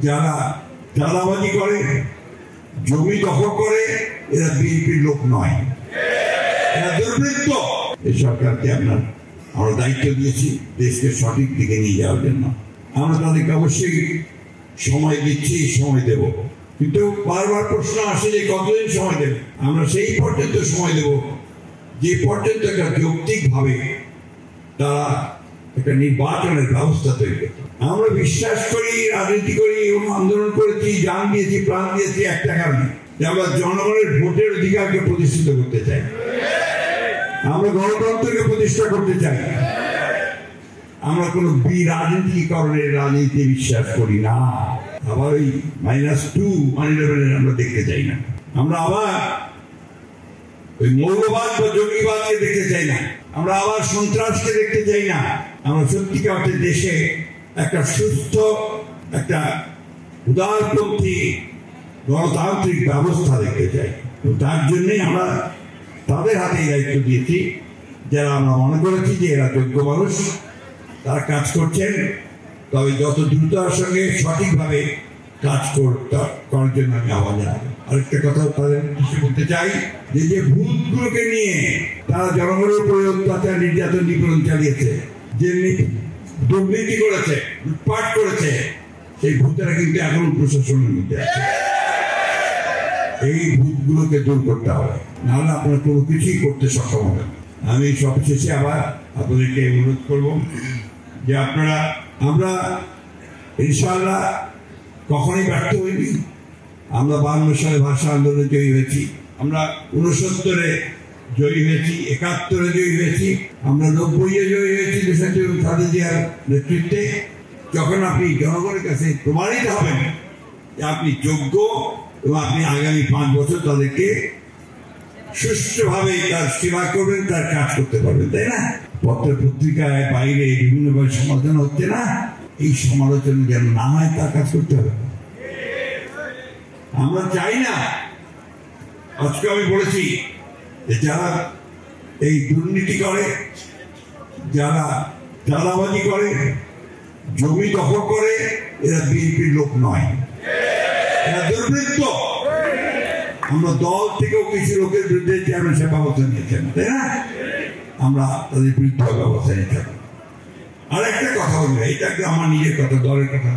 যারা চাঁদাবাজি করে, জমি দখল করে, এরা বিএনপির লোক নয়, এরা দুর্বৃত্ত। এই সরকারকে আমরা দায়িত্ব দিয়েছি দেশকে সঠিক দিকে নিয়ে যাওয়ার জন্য। আমরা তাদেরকে অবশ্যই সময় দিচ্ছি, সময় দেব, কিন্তু বারবার প্রশ্ন আসে যে কতদিন সময় দেব। আমরা সেই পর্যন্ত সময় দেব যে পর্যন্ত একটা যৌক্তিকভাবে তারা একটা নির্বাচনের ব্যবস্থা তৈরি করতে। আমরা বিশ্বাস করি, রাজনীতি করি এবং আন্দোলন করেছি, জান দিয়েছি, প্রাণ দিয়েছি একটা কারণে, যে আমরা জনগণের ভোটের অধিকারকে প্রতিষ্ঠিত করতে চাই, আমরা গণতন্ত্রকে প্রতিষ্ঠা করতে চাই। আমরা কোন রাজনীতিকরণের রাজনীতি বিশ্বাস করি না। আবার ওই -2 11 আমরা দেখতে চাই না। আমরা আবার ওই মৌলবাদ বা জঙ্গিবাদকে দেখতে চাই না। আমরা আবার সন্ত্রাসকে দেখতে চাই না। আমরা সত্যিকার অর্থে দেশে একটা সুস্থ, একটা উদারপন্থী গণতান্ত্রিক ব্যবস্থা দেখতে চাই। তার জন্যই আমরা তাদের হাতে দায়িত্ব দিয়েছি, যারা আমরা মনে করেছি যে এরা যোগ্য মানুষ, তারা কাজ করছেন। তবে যত দ্রুততার সঙ্গে সঠিকভাবে কাজ করার জন্য আমি আহ্বান জানাবো। আরেকটা কথা তাদের বলতে চাই, যে ভূতগুলোকে নিয়ে তারা জনগণের উপরে অত্যাচার, নির্যাতন, নিপীড়ন চালিয়েছে, যে দুর্নীতি করেছে, লুটপাট করেছে, সেই ভূতেরা কিন্তু এখন প্রশাসনের মধ্যে আছে। এই ভূতগুলোকে দূর করতে হবে, নাহলে আপনারা কোনো কিছুই করতে সক্ষম হবেন। আমি সবশেষে আবার আপনাদেরকে অনুরোধ করব যে আমরা ইনশাআল্লাহ কখনোই ব্যর্থ হইনি। আমরা 52 সালে ভাষা আন্দোলনে জয়ী হয়েছি, আমরা 69-এ জয়ী হয়েছি, 71-এ জয়ী হয়েছি, আমরা 90-এ জয়ী হয়েছি দেশাত্রী এবং খালেদা জিয়ার নেতৃত্বে। যখন আপনি জনগণের কাছে প্রমাণিত হবেন যে আপনি যোগ্য এবং আপনি আগামী 5 বছর তাদেরকে সুষ্ঠুভাবে তার সেবা করবেন, তার কাজ করতে পারবেন, তাই না? পত্র পত্রিকায় বাইরে বিভিন্নভাবে সমালোচনা হচ্ছে না, এই সমালোচনা যেন না হয় তার কাজ করতে হবে। আমরা চাই না, আজকে আমি বলেছি যে যারা এই দুর্নীতি করে, যারা চাঁদাবাজি করে, জমি দখল করে, এরা বিএনপির লোক নয়, এরা দুর্বৃত্ত। আমরা দল থেকেও কিছু লোকের বিরুদ্ধে চেয়ারম্যান সাহেব ব্যবস্থা নিয়েছেন, তাই না? আমরা তাদের বিরুদ্ধে ব্যবস্থা নিতে হবে। আর একটা কথা বলবো, এটা আমার নিজের কথা, দলের কথা।